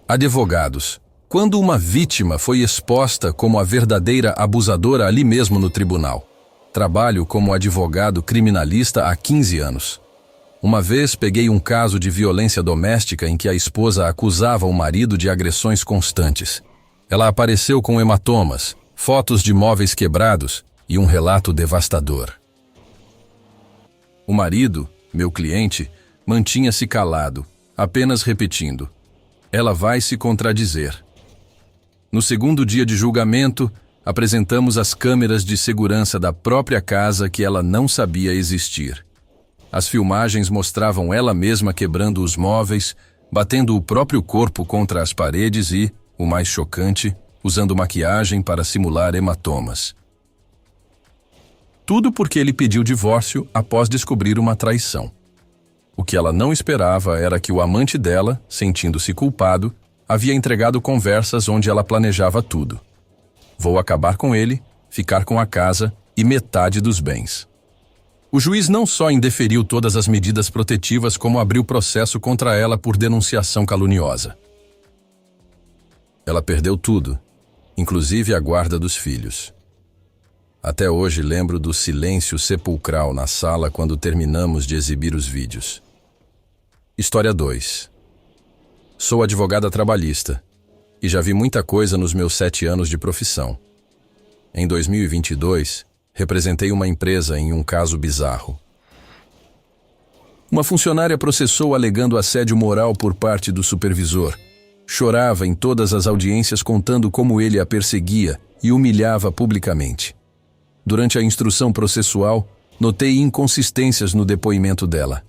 Advogados. Quando uma vítima foi exposta como a verdadeira abusadora ali mesmo no tribunal. Trabalho como advogado criminalista há 15 anos. Uma vez peguei um caso de violência doméstica em que a esposa acusava o marido de agressões constantes. Ela apareceu com hematomas, fotos de móveis quebrados e um relato devastador. O marido, meu cliente, mantinha-se calado, apenas repetindo: "Ela vai se contradizer." No segundo dia de julgamento, apresentamos as câmeras de segurança da própria casa que ela não sabia existir. As filmagens mostravam ela mesma quebrando os móveis, batendo o próprio corpo contra as paredes e, o mais chocante, usando maquiagem para simular hematomas. Tudo porque ele pediu divórcio após descobrir uma traição. O que ela não esperava era que o amante dela, sentindo-se culpado, havia entregado conversas onde ela planejava tudo. Vou acabar com ele, ficar com a casa e metade dos bens. O juiz não só indeferiu todas as medidas protetivas, como abriu processo contra ela por denunciação caluniosa. Ela perdeu tudo, inclusive a guarda dos filhos. Até hoje lembro do silêncio sepulcral na sala quando terminamos de exibir os vídeos. História 2. Sou advogada trabalhista e já vi muita coisa nos meus 7 anos de profissão. Em 2022, representei uma empresa em um caso bizarro. Uma funcionária processou alegando assédio moral por parte do supervisor. Chorava em todas as audiências contando como ele a perseguia e humilhava publicamente. Durante a instrução processual, notei inconsistências no depoimento dela.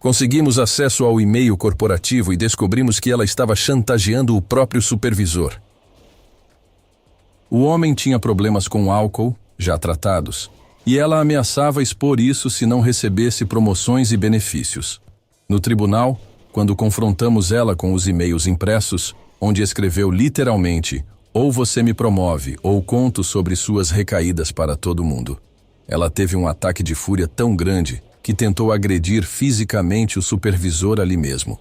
Conseguimos acesso ao e-mail corporativo e descobrimos que ela estava chantageando o próprio supervisor. O homem tinha problemas com álcool, já tratados, e ela ameaçava expor isso se não recebesse promoções e benefícios. No tribunal, quando confrontamos ela com os e-mails impressos, onde escreveu literalmente: "Ou você me promove, ou conto sobre suas recaídas para todo mundo." Ela teve um ataque de fúria tão grande que tentou agredir fisicamente o supervisor ali mesmo.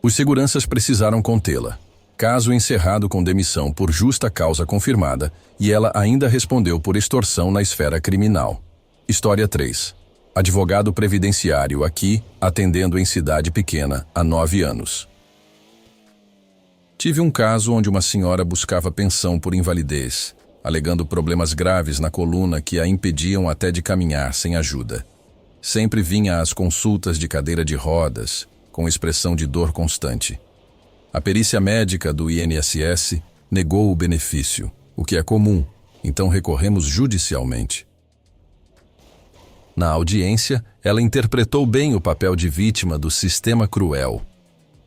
Os seguranças precisaram contê-la. Caso encerrado com demissão por justa causa confirmada, e ela ainda respondeu por extorsão na esfera criminal. História 3. Advogado previdenciário aqui, atendendo em cidade pequena, há 9 anos. Tive um caso onde uma senhora buscava pensão por invalidez, alegando problemas graves na coluna que a impediam até de caminhar sem ajuda. Sempre vinha às consultas de cadeira de rodas, com expressão de dor constante. A perícia médica do INSS negou o benefício, o que é comum, então recorremos judicialmente. Na audiência, ela interpretou bem o papel de vítima do sistema cruel.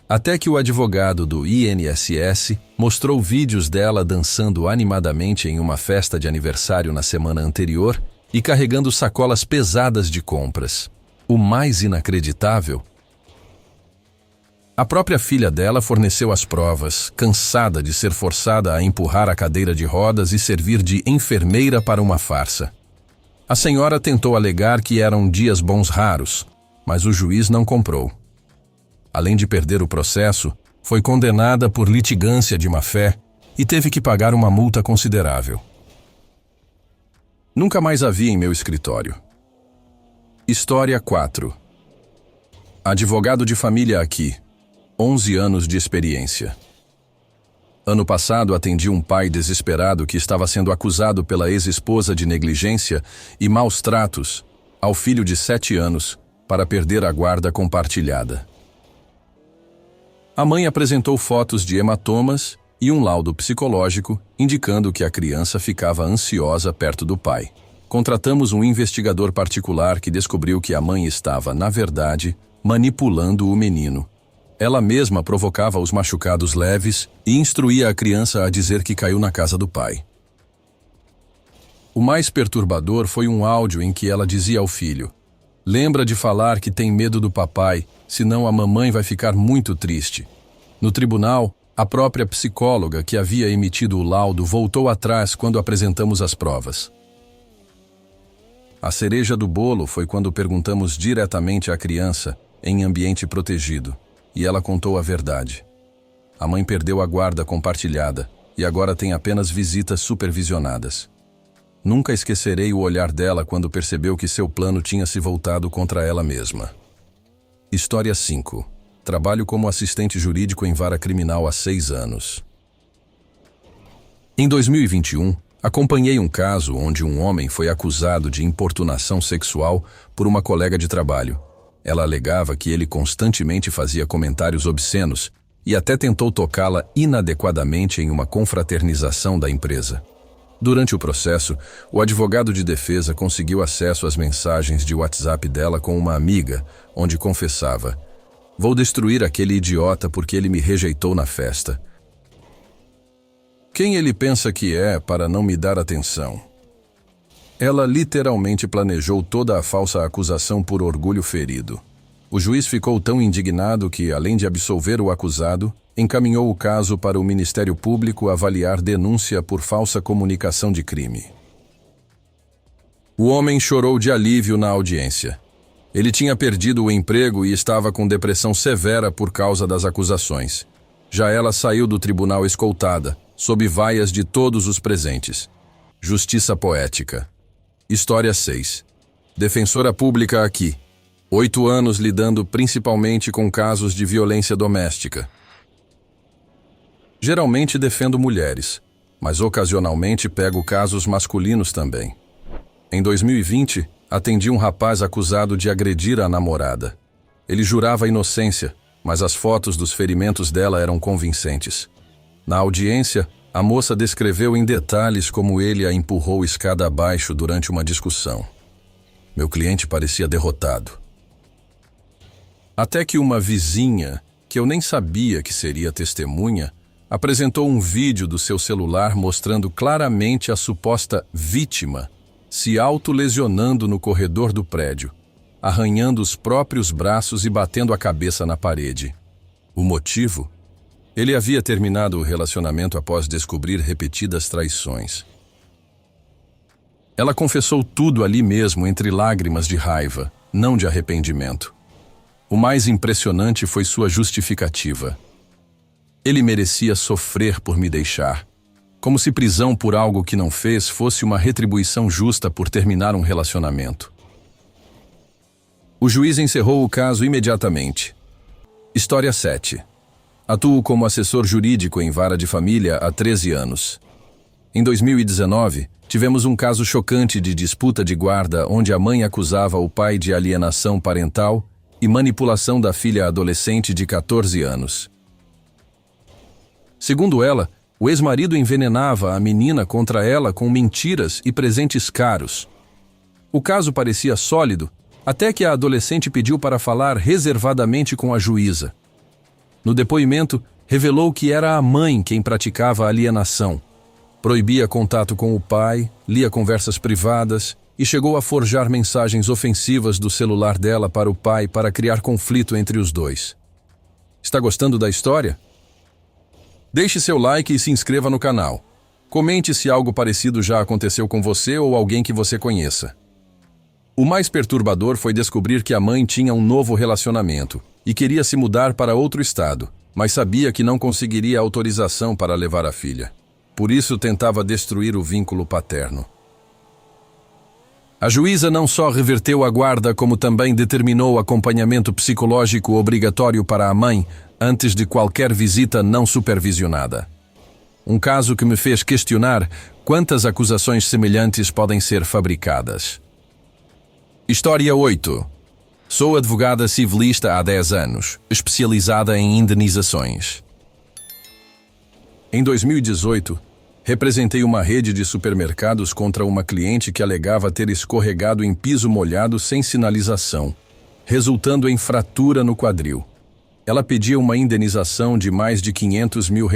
Até que o advogado do INSS mostrou vídeos dela dançando animadamente em uma festa de aniversário na semana anterior e carregando sacolas pesadas de compras. O mais inacreditável: a própria filha dela forneceu as provas, cansada de ser forçada a empurrar a cadeira de rodas e servir de enfermeira para uma farsa. A senhora tentou alegar que eram dias bons raros, mas o juiz não comprou. Além de perder o processo, foi condenada por litigância de má-fé e teve que pagar uma multa considerável. Nunca mais a vi em meu escritório. História 4. Advogado de família aqui, 11 anos de experiência. Ano passado atendi um pai desesperado que estava sendo acusado pela ex-esposa de negligência e maus tratos ao filho de 7 anos para perder a guarda compartilhada. A mãe apresentou fotos de hematomas e um laudo psicológico indicando que a criança ficava ansiosa perto do pai. Contratamos um investigador particular que descobriu que a mãe estava, na verdade, manipulando o menino. Ela mesma provocava os machucados leves e instruía a criança a dizer que caiu na casa do pai. O mais perturbador foi um áudio em que ela dizia ao filho: "Lembra de falar que tem medo do papai, senão a mamãe vai ficar muito triste." No tribunal, a própria psicóloga que havia emitido o laudo voltou atrás quando apresentamos as provas. A cereja do bolo foi quando perguntamos diretamente à criança, em ambiente protegido, e ela contou a verdade. A mãe perdeu a guarda compartilhada e agora tem apenas visitas supervisionadas. Nunca esquecerei o olhar dela quando percebeu que seu plano tinha se voltado contra ela mesma. História 5. Trabalho como assistente jurídico em vara criminal há 6 anos. Em 2021, acompanhei um caso onde um homem foi acusado de importunação sexual por uma colega de trabalho. Ela alegava que ele constantemente fazia comentários obscenos e até tentou tocá-la inadequadamente em uma confraternização da empresa. Durante o processo, o advogado de defesa conseguiu acesso às mensagens de WhatsApp dela com uma amiga, onde confessava: "Vou destruir aquele idiota porque ele me rejeitou na festa. Quem ele pensa que é para não me dar atenção?" Ela literalmente planejou toda a falsa acusação por orgulho ferido. O juiz ficou tão indignado que, além de absolver o acusado, encaminhou o caso para o Ministério Público avaliar denúncia por falsa comunicação de crime. O homem chorou de alívio na audiência. Ele tinha perdido o emprego e estava com depressão severa por causa das acusações. Já ela saiu do tribunal escoltada, sob vaias de todos os presentes. Justiça poética. História 6. Defensora pública aqui. 8 anos lidando principalmente com casos de violência doméstica. Geralmente defendo mulheres, mas ocasionalmente pego casos masculinos também. Em 2020, atendi um rapaz acusado de agredir a namorada. Ele jurava inocência, mas as fotos dos ferimentos dela eram convincentes. Na audiência, a moça descreveu em detalhes como ele a empurrou escada abaixo durante uma discussão. Meu cliente parecia derrotado. Até que uma vizinha, que eu nem sabia que seria testemunha, apresentou um vídeo do seu celular mostrando claramente a suposta vítima se autolesionando no corredor do prédio, arranhando os próprios braços e batendo a cabeça na parede. O motivo? Ele havia terminado o relacionamento após descobrir repetidas traições. Ela confessou tudo ali mesmo entre lágrimas de raiva, não de arrependimento. O mais impressionante foi sua justificativa. Ele merecia sofrer por me deixar, como se prisão por algo que não fez fosse uma retribuição justa por terminar um relacionamento. O juiz encerrou o caso imediatamente. História 7. Atuo como assessor jurídico em vara de família há 13 anos. Em 2019, tivemos um caso chocante de disputa de guarda onde a mãe acusava o pai de alienação parental e manipulação da filha adolescente de 14 anos. Segundo ela, o ex-marido envenenava a menina contra ela com mentiras e presentes caros. O caso parecia sólido, até que a adolescente pediu para falar reservadamente com a juíza. No depoimento, revelou que era a mãe quem praticava a alienação. Proibia contato com o pai, lia conversas privadas e chegou a forjar mensagens ofensivas do celular dela para o pai para criar conflito entre os dois. Está gostando da história? Deixe seu like e se inscreva no canal. Comente se algo parecido já aconteceu com você ou alguém que você conheça. O mais perturbador foi descobrir que a mãe tinha um novo relacionamento e queria se mudar para outro estado, mas sabia que não conseguiria autorização para levar a filha. Por isso tentava destruir o vínculo paterno. A juíza não só reverteu a guarda, como também determinou acompanhamento psicológico obrigatório para a mãe antes de qualquer visita não supervisionada. Um caso que me fez questionar quantas acusações semelhantes podem ser fabricadas. História 8. Sou advogada civilista há 10 anos, especializada em indenizações. Em 2018, representei uma rede de supermercados contra uma cliente que alegava ter escorregado em piso molhado sem sinalização, resultando em fratura no quadril. Ela pedia uma indenização de mais de R$500 mil.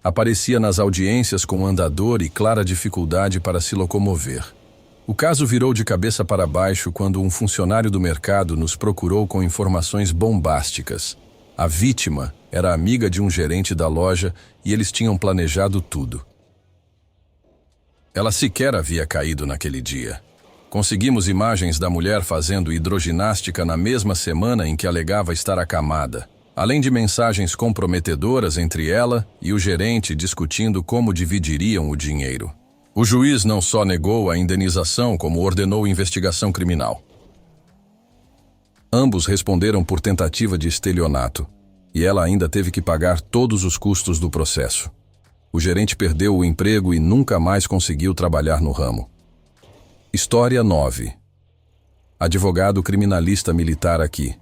Aparecia nas audiências com andador e clara dificuldade para se locomover. O caso virou de cabeça para baixo quando um funcionário do mercado nos procurou com informações bombásticas. A vítima era amiga de um gerente da loja e eles tinham planejado tudo. Ela sequer havia caído naquele dia. Conseguimos imagens da mulher fazendo hidroginástica na mesma semana em que alegava estar acamada. além de mensagens comprometedoras entre ela e o gerente discutindo como dividiriam o dinheiro. O juiz não só negou a indenização, como ordenou investigação criminal. Ambos responderam por tentativa de estelionato, e ela ainda teve que pagar todos os custos do processo. O gerente perdeu o emprego e nunca mais conseguiu trabalhar no ramo. História 9. Advogado criminalista militar aqui.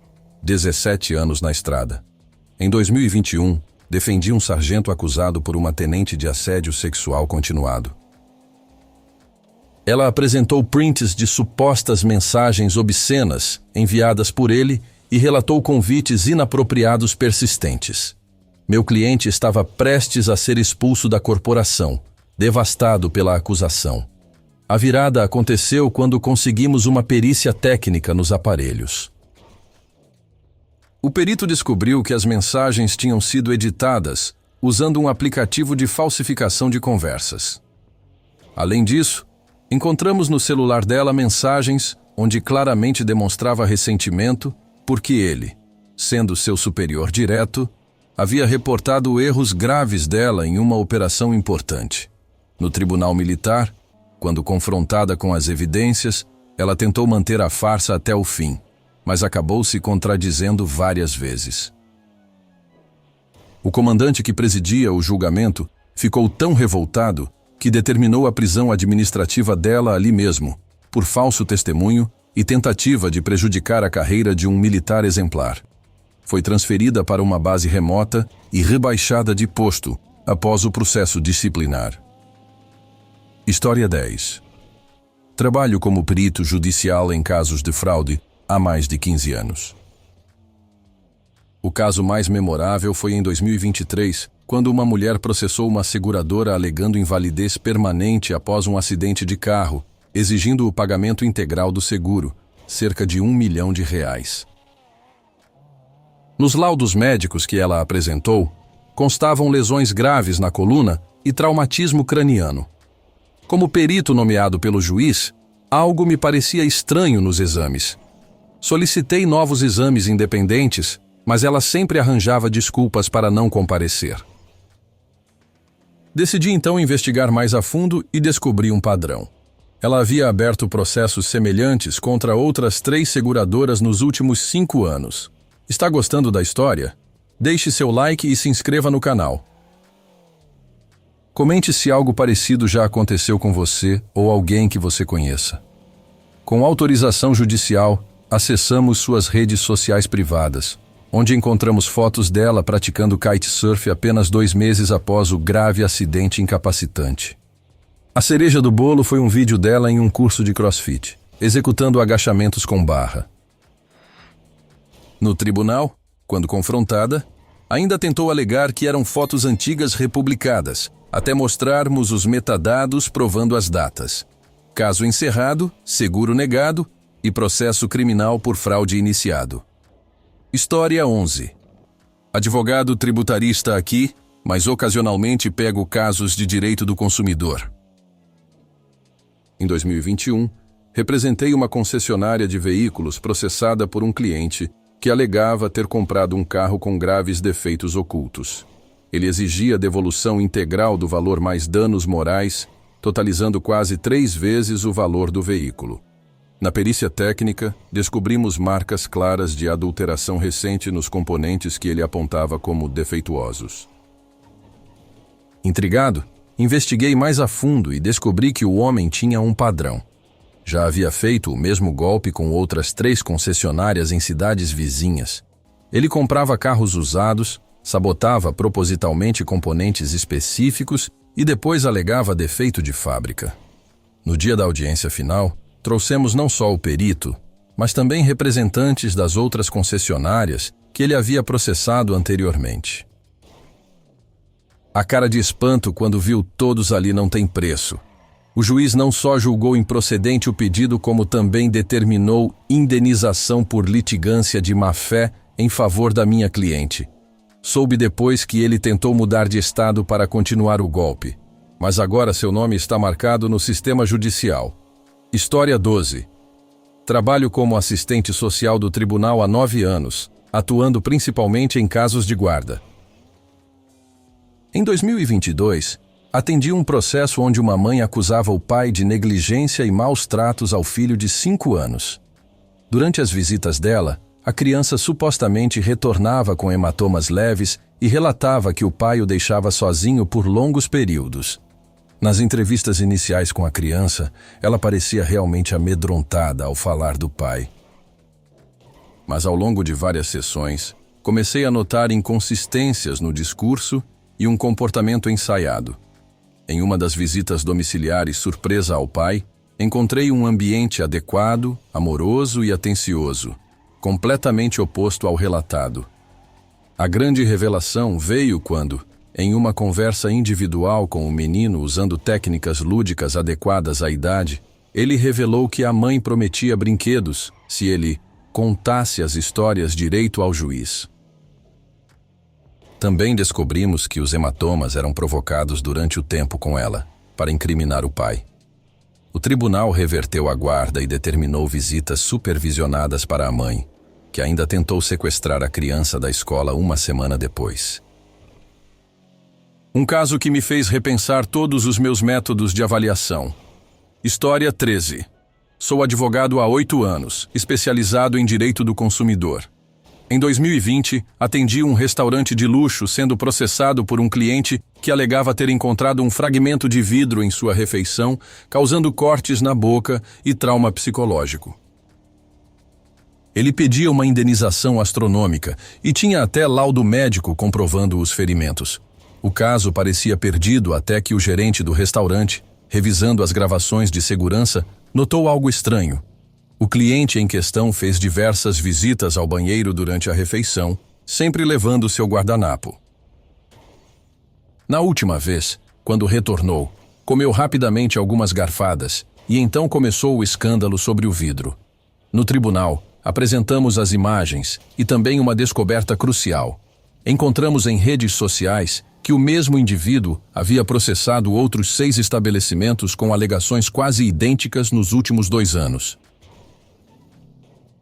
17 anos na estrada. Em 2021, defendi um sargento acusado por uma tenente de assédio sexual continuado. Ela apresentou prints de supostas mensagens obscenas enviadas por ele e relatou convites inapropriados persistentes. Meu cliente estava prestes a ser expulso da corporação, devastado pela acusação. A virada aconteceu quando conseguimos uma perícia técnica nos aparelhos. O perito descobriu que as mensagens tinham sido editadas usando um aplicativo de falsificação de conversas. Além disso, encontramos no celular dela mensagens onde claramente demonstrava ressentimento porque ele, sendo seu superior direto, havia reportado erros graves dela em uma operação importante. No tribunal militar, quando confrontada com as evidências, ela tentou manter a farsa até o fim, mas acabou se contradizendo várias vezes. O comandante que presidia o julgamento ficou tão revoltado que determinou a prisão administrativa dela ali mesmo, por falso testemunho e tentativa de prejudicar a carreira de um militar exemplar. Foi transferida para uma base remota e rebaixada de posto após o processo disciplinar. História 10. Trabalho como perito judicial em casos de fraude há mais de 15 anos. O caso mais memorável foi em 2023, quando uma mulher processou uma seguradora alegando invalidez permanente após um acidente de carro, exigindo o pagamento integral do seguro, cerca de R$1 milhão. Nos laudos médicos que ela apresentou, constavam lesões graves na coluna e traumatismo craniano. Como perito nomeado pelo juiz, algo me parecia estranho nos exames. Solicitei novos exames independentes, mas ela sempre arranjava desculpas para não comparecer. Decidi então investigar mais a fundo e descobri um padrão. Ela havia aberto processos semelhantes contra outras 3 seguradoras nos últimos 5 anos. Está gostando da história? Deixe seu like e se inscreva no canal. Comente se algo parecido já aconteceu com você ou alguém que você conheça. Com autorização judicial, acessamos suas redes sociais privadas, onde encontramos fotos dela praticando kitesurf apenas 2 meses após o grave acidente incapacitante. A cereja do bolo foi um vídeo dela em um curso de CrossFit, executando agachamentos com barra. No tribunal, quando confrontada, ainda tentou alegar que eram fotos antigas republicadas, até mostrarmos os metadados provando as datas. Caso encerrado, seguro negado e processo criminal por fraude iniciado. História 11. Advogado tributarista aqui, mas ocasionalmente pego casos de direito do consumidor. Em 2021, representei uma concessionária de veículos processada por um cliente que alegava ter comprado um carro com graves defeitos ocultos. Ele exigia devolução integral do valor mais danos morais, totalizando quase 3 vezes o valor do veículo. Na perícia técnica, descobrimos marcas claras de adulteração recente nos componentes que ele apontava como defeituosos. Intrigado, investiguei mais a fundo e descobri que o homem tinha um padrão. Já havia feito o mesmo golpe com outras 3 concessionárias em cidades vizinhas. Ele comprava carros usados, sabotava propositalmente componentes específicos e depois alegava defeito de fábrica. No dia da audiência final, trouxemos não só o perito, mas também representantes das outras concessionárias que ele havia processado anteriormente. A cara de espanto quando viu todos ali não tem preço. O juiz não só julgou improcedente o pedido, como também determinou indenização por litigância de má-fé em favor da minha cliente. Soube depois que ele tentou mudar de estado para continuar o golpe, mas agora seu nome está marcado no sistema judicial. História 12. Trabalho como assistente social do tribunal há 9 anos, atuando principalmente em casos de guarda. Em 2022, atendi um processo onde uma mãe acusava o pai de negligência e maus tratos ao filho de 5 anos. Durante as visitas dela, a criança supostamente retornava com hematomas leves e relatava que o pai o deixava sozinho por longos períodos. Nas entrevistas iniciais com a criança, ela parecia realmente amedrontada ao falar do pai. Mas ao longo de várias sessões, comecei a notar inconsistências no discurso e um comportamento ensaiado. Em uma das visitas domiciliares surpresa ao pai, encontrei um ambiente adequado, amoroso e atencioso, completamente oposto ao relatado. A grande revelação veio quando, em uma conversa individual com o menino usando técnicas lúdicas adequadas à idade, ele revelou que a mãe prometia brinquedos se ele contasse as histórias direito ao juiz. Também descobrimos que os hematomas eram provocados durante o tempo com ela, para incriminar o pai. O tribunal reverteu a guarda e determinou visitas supervisionadas para a mãe, que ainda tentou sequestrar a criança da escola uma semana depois. Um caso que me fez repensar todos os meus métodos de avaliação. História 13. Sou advogado há 8 anos, especializado em direito do consumidor. Em 2020, atendi um restaurante de luxo sendo processado por um cliente que alegava ter encontrado um fragmento de vidro em sua refeição, causando cortes na boca e trauma psicológico. Ele pedia uma indenização astronômica e tinha até laudo médico comprovando os ferimentos. O caso parecia perdido até que o gerente do restaurante, revisando as gravações de segurança, notou algo estranho. O cliente em questão fez diversas visitas ao banheiro durante a refeição, sempre levando seu guardanapo. Na última vez, quando retornou, comeu rapidamente algumas garfadas e então começou o escândalo sobre o vidro. No tribunal, apresentamos as imagens e também uma descoberta crucial. Encontramos em redes sociais que o mesmo indivíduo havia processado outros 6 estabelecimentos com alegações quase idênticas nos últimos 2 anos.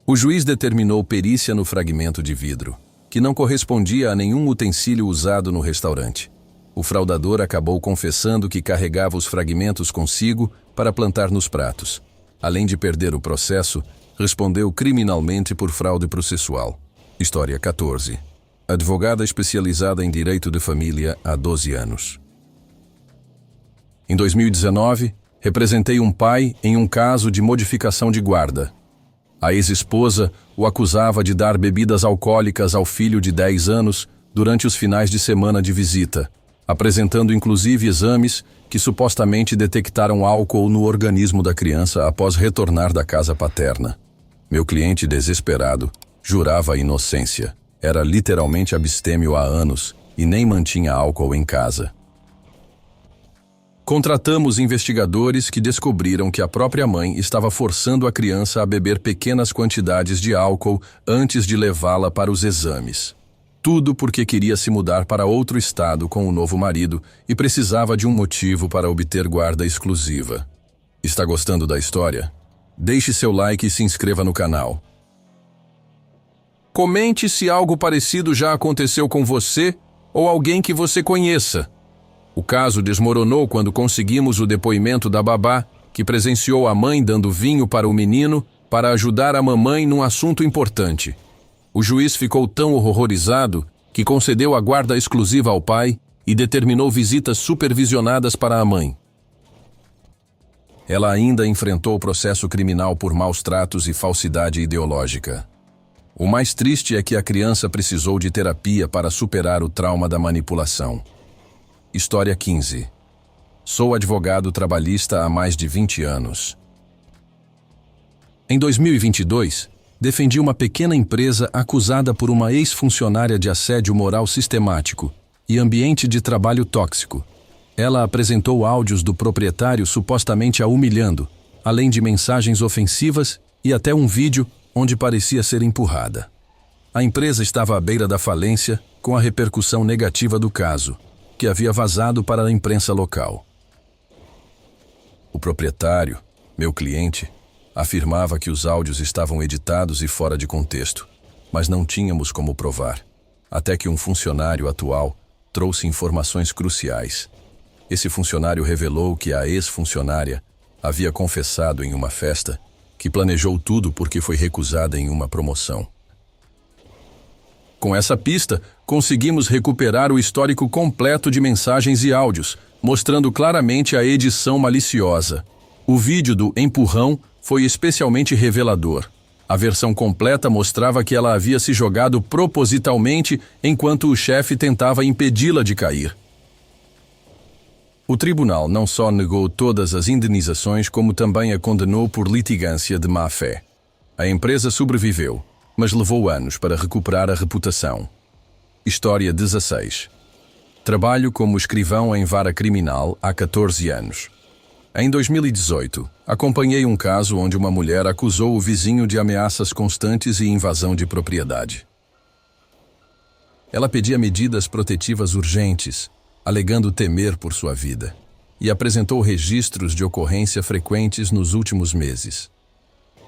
O juiz determinou perícia no fragmento de vidro, que não correspondia a nenhum utensílio usado no restaurante. O fraudador acabou confessando que carregava os fragmentos consigo para plantar nos pratos. Além de perder o processo, respondeu criminalmente por fraude processual. História 14. Advogada especializada em direito de família há 12 anos. Em 2019, representei um pai em um caso de modificação de guarda. A ex-esposa o acusava de dar bebidas alcoólicas ao filho de 10 anos durante os finais de semana de visita, apresentando inclusive exames que supostamente detectaram álcool no organismo da criança após retornar da casa paterna. Meu cliente, desesperado, jurava a inocência. Era literalmente abstêmio há anos e nem mantinha álcool em casa. Contratamos investigadores que descobriram que a própria mãe estava forçando a criança a beber pequenas quantidades de álcool antes de levá-la para os exames. Tudo porque queria se mudar para outro estado com o novo marido e precisava de um motivo para obter guarda exclusiva. Está gostando da história? Deixe seu like e se inscreva no canal. Comente se algo parecido já aconteceu com você ou alguém que você conheça. O caso desmoronou quando conseguimos o depoimento da babá, que presenciou a mãe dando vinho para o menino para ajudar a mamãe num assunto importante. O juiz ficou tão horrorizado que concedeu a guarda exclusiva ao pai e determinou visitas supervisionadas para a mãe. Ela ainda enfrentou processo criminal por maus tratos e falsidade ideológica. O mais triste é que a criança precisou de terapia para superar o trauma da manipulação. História 15. Sou advogado trabalhista há mais de 20 anos. Em 2022, defendi uma pequena empresa acusada por uma ex-funcionária de assédio moral sistemático e ambiente de trabalho tóxico. Ela apresentou áudios do proprietário supostamente a humilhando, além de mensagens ofensivas e até um vídeo onde parecia ser empurrada. A empresa estava à beira da falência com a repercussão negativa do caso, que havia vazado para a imprensa local. O proprietário, meu cliente, afirmava que os áudios estavam editados e fora de contexto. mas não tínhamos como provar, até que um funcionário atual trouxe informações cruciais. Esse funcionário revelou que a ex-funcionária havia confessado em uma festa que planejou tudo porque foi recusada em uma promoção. Com essa pista, conseguimos recuperar o histórico completo de mensagens e áudios, mostrando claramente a edição maliciosa. O vídeo do empurrão foi especialmente revelador. A versão completa mostrava que ela havia se jogado propositalmente enquanto o chefe tentava impedi-la de cair. O tribunal não só negou todas as indenizações, como também a condenou por litigância de má-fé. A empresa sobreviveu, mas levou anos para recuperar a reputação. História 16. Trabalho como escrivão em vara criminal há 14 anos. Em 2018, acompanhei um caso onde uma mulher acusou o vizinho de ameaças constantes e invasão de propriedade. Ela pedia medidas protetivas urgentes, alegando temer por sua vida, e apresentou registros de ocorrência frequentes nos últimos meses.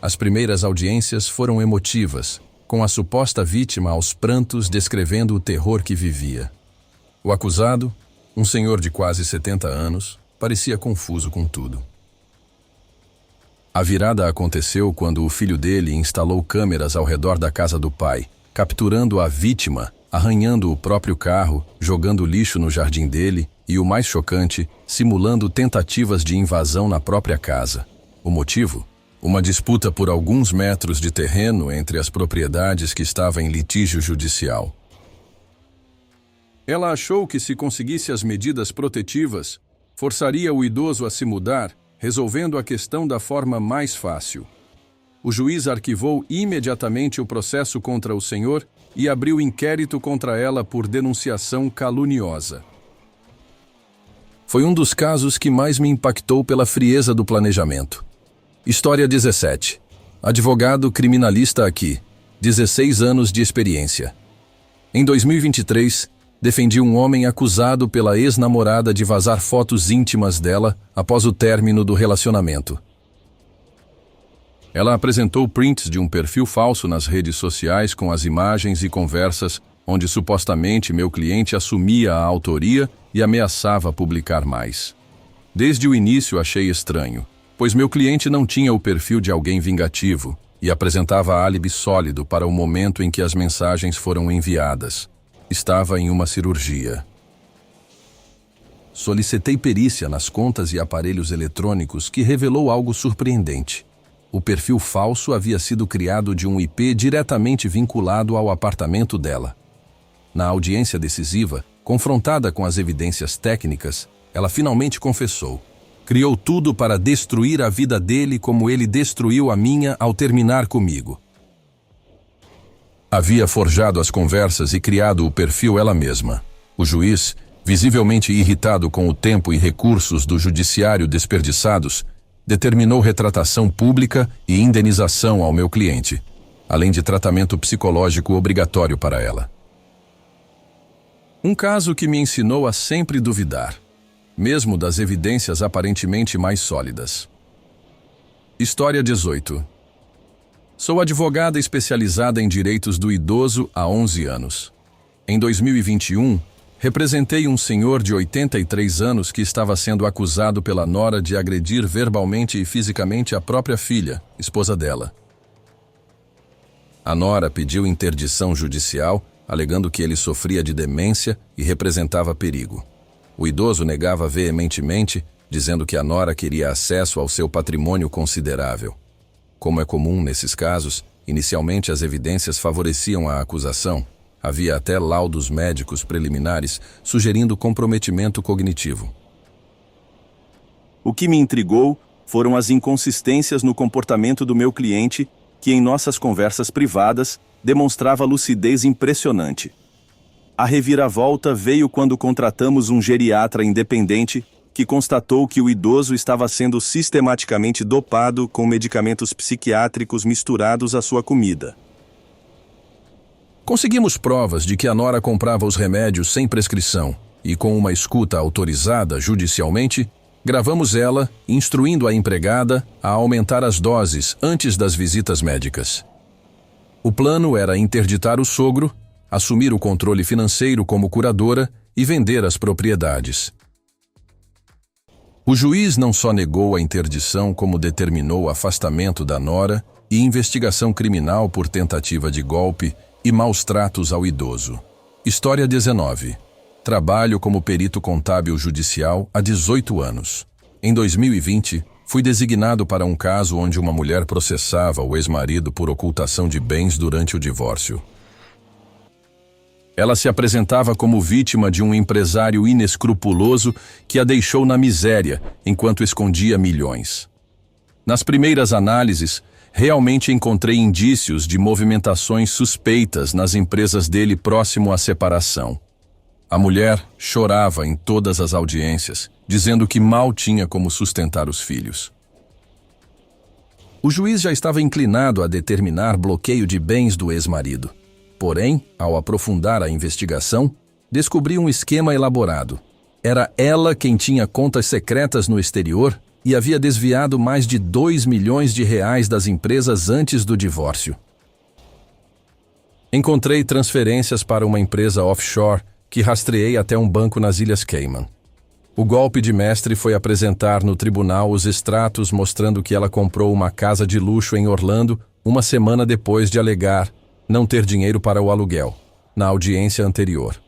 As primeiras audiências foram emotivas, com a suposta vítima aos prantos descrevendo o terror que vivia. O acusado, um senhor de quase 70 anos, parecia confuso com tudo. A virada aconteceu quando o filho dele instalou câmeras ao redor da casa do pai, capturando a vítima, arranhando o próprio carro, jogando lixo no jardim dele e, o mais chocante, simulando tentativas de invasão na própria casa. O motivo? Uma disputa por alguns metros de terreno entre as propriedades que estava em litígio judicial. Ela achou que, se conseguisse as medidas protetivas, forçaria o idoso a se mudar, resolvendo a questão da forma mais fácil. O juiz arquivou imediatamente o processo contra o senhor e abriu inquérito contra ela por denunciação caluniosa. Foi um dos casos que mais me impactou pela frieza do planejamento. História 17. Advogado criminalista aqui. 16 anos de experiência. Em 2023, defendi um homem acusado pela ex-namorada de vazar fotos íntimas dela após o término do relacionamento. Ela apresentou prints de um perfil falso nas redes sociais com as imagens e conversas onde supostamente meu cliente assumia a autoria e ameaçava publicar mais. Desde o início achei estranho, pois meu cliente não tinha o perfil de alguém vingativo e apresentava álibi sólido para o momento em que as mensagens foram enviadas. Estava em uma cirurgia. Solicitei perícia nas contas e aparelhos eletrônicos que revelou algo surpreendente. O perfil falso havia sido criado de um IP diretamente vinculado ao apartamento dela. Na audiência decisiva, confrontada com as evidências técnicas, ela finalmente confessou. Criou tudo para destruir a vida dele como ele destruiu a minha ao terminar comigo. Havia forjado as conversas e criado o perfil ela mesma. O juiz, visivelmente irritado com o tempo e recursos do judiciário desperdiçados, determinou retratação pública e indenização ao meu cliente, além de tratamento psicológico obrigatório para ela. Um caso que me ensinou a sempre duvidar, mesmo das evidências aparentemente mais sólidas. História 18. Sou advogada especializada em direitos do idoso há 11 anos. Em 2021, representei um senhor de 83 anos que estava sendo acusado pela nora de agredir verbalmente e fisicamente a própria filha, esposa dela. A nora pediu interdição judicial, alegando que ele sofria de demência e representava perigo. O idoso negava veementemente, dizendo que a nora queria acesso ao seu patrimônio considerável. Como é comum nesses casos, inicialmente as evidências favoreciam a acusação. Havia até laudos médicos preliminares sugerindo comprometimento cognitivo. O que me intrigou foram as inconsistências no comportamento do meu cliente, que em nossas conversas privadas demonstrava lucidez impressionante. A reviravolta veio quando contratamos um geriatra independente que constatou que o idoso estava sendo sistematicamente dopado com medicamentos psiquiátricos misturados à sua comida. Conseguimos provas de que a nora comprava os remédios sem prescrição e, com uma escuta autorizada judicialmente, gravamos ela instruindo a empregada a aumentar as doses antes das visitas médicas. O plano era interditar o sogro, assumir o controle financeiro como curadora e vender as propriedades. O juiz não só negou a interdição, como determinou o afastamento da nora e investigação criminal por tentativa de golpe e maus tratos ao idoso. História 19. Trabalho como perito contábil judicial há 18 anos. Em 2020, fui designado para um caso onde uma mulher processava o ex-marido por ocultação de bens durante o divórcio. Ela se apresentava como vítima de um empresário inescrupuloso que a deixou na miséria enquanto escondia milhões. Nas primeiras análises, realmente encontrei indícios de movimentações suspeitas nas empresas dele próximo à separação. A mulher chorava em todas as audiências, dizendo que mal tinha como sustentar os filhos. O juiz já estava inclinado a determinar bloqueio de bens do ex-marido. Porém, ao aprofundar a investigação, descobri um esquema elaborado. Era ela quem tinha contas secretas no exterior e havia desviado mais de 2 milhões de reais das empresas antes do divórcio. Encontrei transferências para uma empresa offshore que rastreei até um banco nas Ilhas Cayman. O golpe de mestre foi apresentar no tribunal os extratos mostrando que ela comprou uma casa de luxo em Orlando uma semana depois de alegar não ter dinheiro para o aluguel, na audiência anterior.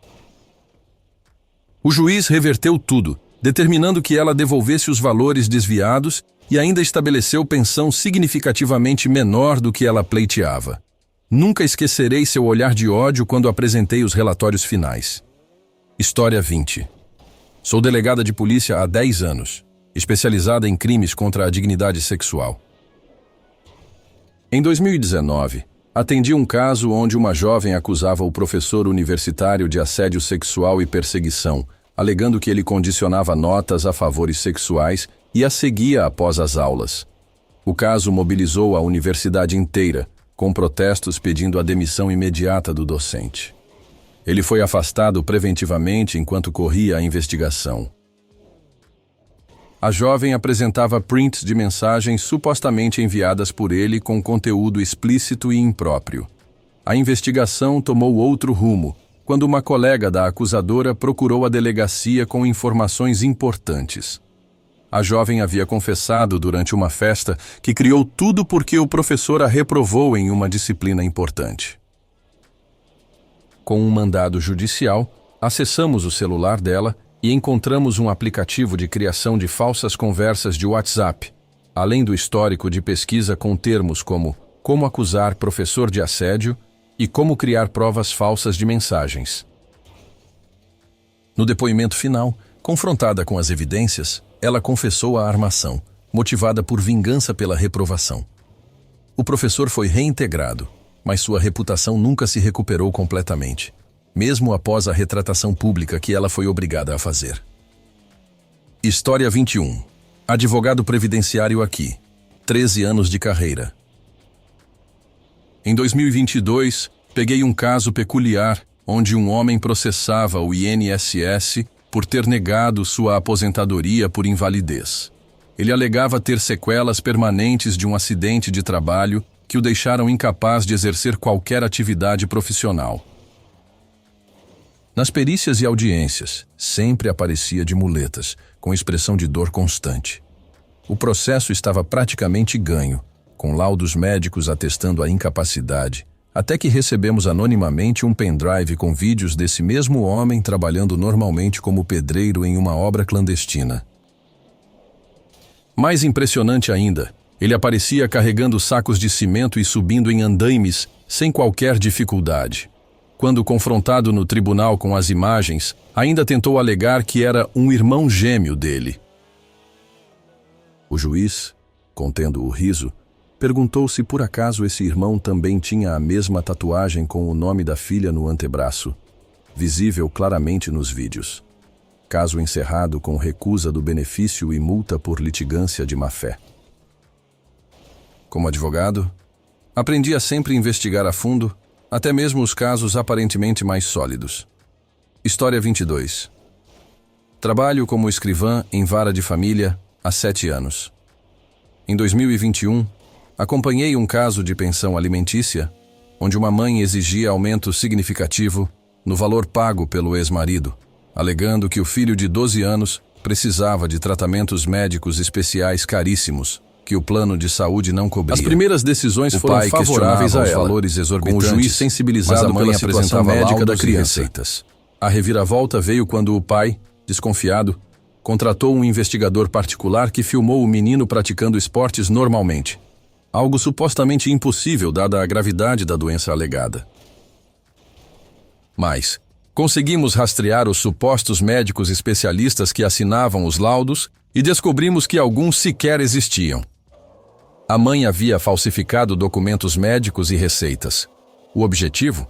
O juiz reverteu tudo, determinando que ela devolvesse os valores desviados e ainda estabeleceu pensão significativamente menor do que ela pleiteava. Nunca esquecerei seu olhar de ódio quando apresentei os relatórios finais. História 20. Sou delegada de polícia há 10 anos, especializada em crimes contra a dignidade sexual. Em 2019, atendi um caso onde uma jovem acusava o professor universitário de assédio sexual e perseguição, alegando que ele condicionava notas a favores sexuais e a seguia após as aulas. O caso mobilizou a universidade inteira, com protestos pedindo a demissão imediata do docente. Ele foi afastado preventivamente enquanto corria a investigação. A jovem apresentava prints de mensagens supostamente enviadas por ele com conteúdo explícito e impróprio. A investigação tomou outro rumo, quando uma colega da acusadora procurou a delegacia com informações importantes. A jovem havia confessado durante uma festa que criou tudo porque o professor a reprovou em uma disciplina importante. Com um mandado judicial, acessamos o celular dela e encontramos um aplicativo de criação de falsas conversas de WhatsApp, além do histórico de pesquisa com termos como acusar professor de assédio e como criar provas falsas de mensagens. No depoimento final, confrontada com as evidências, ela confessou a armação, motivada por vingança pela reprovação. O professor foi reintegrado, mas sua reputação nunca se recuperou completamente, mesmo após a retratação pública que ela foi obrigada a fazer. História 21. Advogado previdenciário aqui. 13 anos de carreira. Em 2022, peguei um caso peculiar onde um homem processava o INSS por ter negado sua aposentadoria por invalidez. Ele alegava ter sequelas permanentes de um acidente de trabalho que o deixaram incapaz de exercer qualquer atividade profissional. Nas perícias e audiências, sempre aparecia de muletas, com expressão de dor constante. O processo estava praticamente ganho, com laudos médicos atestando a incapacidade, até que recebemos anonimamente um pendrive com vídeos desse mesmo homem trabalhando normalmente como pedreiro em uma obra clandestina. Mais impressionante ainda, ele aparecia carregando sacos de cimento e subindo em andaimes sem qualquer dificuldade. Quando confrontado no tribunal com as imagens, ainda tentou alegar que era um irmão gêmeo dele. O juiz, contendo o riso, perguntou se por acaso esse irmão também tinha a mesma tatuagem com o nome da filha no antebraço, visível claramente nos vídeos. Caso encerrado com recusa do benefício e multa por litigância de má-fé. Como advogado, aprendi a sempre investigar a fundo, até mesmo os casos aparentemente mais sólidos. História 22. Trabalho como escrivã em vara de família há 7 anos. Em 2021, acompanhei um caso de pensão alimentícia onde uma mãe exigia aumento significativo no valor pago pelo ex-marido, alegando que o filho de 12 anos precisava de tratamentos médicos especiais caríssimos que o plano de saúde não cobria. As primeiras decisões foram favoráveis a ela, valores exorbitantes, com o juiz sensibilizado pela situação médica da criança. A reviravolta veio quando o pai, desconfiado, contratou um investigador particular que filmou o menino praticando esportes normalmente, algo supostamente impossível dada a gravidade da doença alegada. Mas conseguimos rastrear os supostos médicos especialistas que assinavam os laudos e descobrimos que alguns sequer existiam. A mãe havia falsificado documentos médicos e receitas. O objetivo?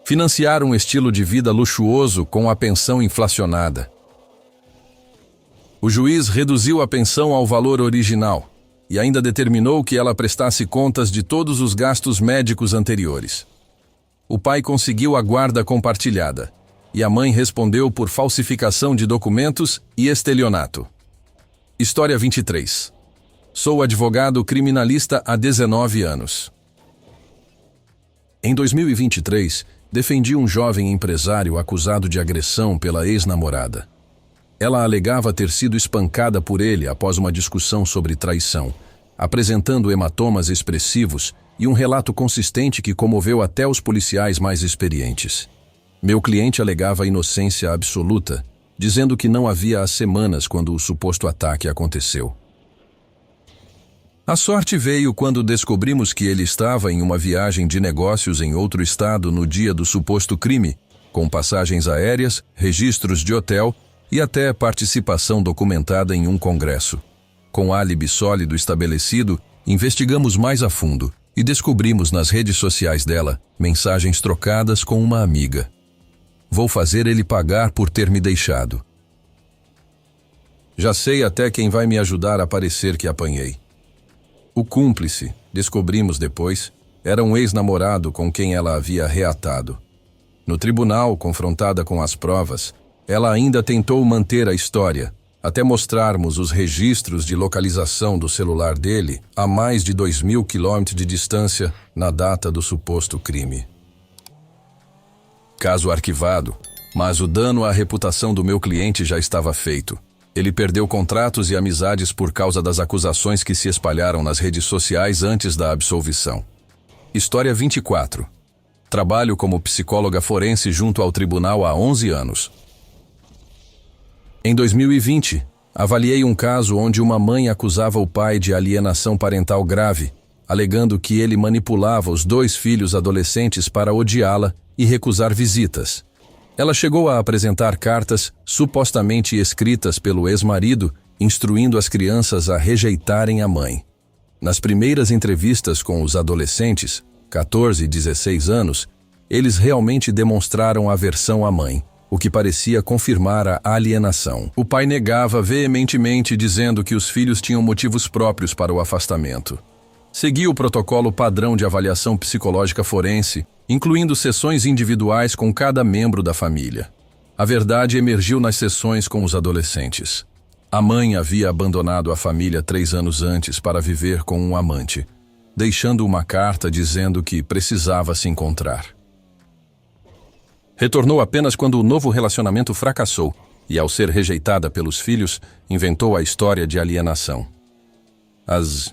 Financiar um estilo de vida luxuoso com a pensão inflacionada. O juiz reduziu a pensão ao valor original e ainda determinou que ela prestasse contas de todos os gastos médicos anteriores. O pai conseguiu a guarda compartilhada e a mãe respondeu por falsificação de documentos e estelionato. História 23. Sou advogado criminalista há 19 anos. Em 2023, defendi um jovem empresário acusado de agressão pela ex-namorada. Ela alegava ter sido espancada por ele após uma discussão sobre traição, apresentando hematomas expressivos e um relato consistente que comoveu até os policiais mais experientes. Meu cliente alegava inocência absoluta, dizendo que não havia há semanas quando o suposto ataque aconteceu. A sorte veio quando descobrimos que ele estava em uma viagem de negócios em outro estado no dia do suposto crime, com passagens aéreas, registros de hotel e até participação documentada em um congresso. Com álibi sólido estabelecido, investigamos mais a fundo e descobrimos nas redes sociais dela mensagens trocadas com uma amiga. Vou fazer ele pagar por ter me deixado. Já sei até quem vai me ajudar a parecer que apanhei. O cúmplice, descobrimos depois, era um ex-namorado com quem ela havia reatado. No tribunal, confrontada com as provas, ela ainda tentou manter a história, até mostrarmos os registros de localização do celular dele a mais de 2.000 quilômetros de distância na data do suposto crime. Caso arquivado, mas o dano à reputação do meu cliente já estava feito. Ele perdeu contratos e amizades por causa das acusações que se espalharam nas redes sociais antes da absolvição. História 24. Trabalho como psicóloga forense junto ao tribunal há 11 anos. Em 2020, avaliei um caso onde uma mãe acusava o pai de alienação parental grave, alegando que ele manipulava os 2 filhos adolescentes para odiá-la e recusar visitas. Ela chegou a apresentar cartas supostamente escritas pelo ex-marido, instruindo as crianças a rejeitarem a mãe. Nas primeiras entrevistas com os adolescentes, 14 e 16 anos, eles realmente demonstraram aversão à mãe, o que parecia confirmar a alienação. O pai negava veementemente, dizendo que os filhos tinham motivos próprios para o afastamento. Seguia o protocolo padrão de avaliação psicológica forense, incluindo sessões individuais com cada membro da família. A verdade emergiu nas sessões com os adolescentes. A mãe havia abandonado a família 3 anos antes para viver com um amante, deixando uma carta dizendo que precisava se encontrar. Retornou apenas quando o novo relacionamento fracassou e, ao ser rejeitada pelos filhos, inventou a história de alienação. As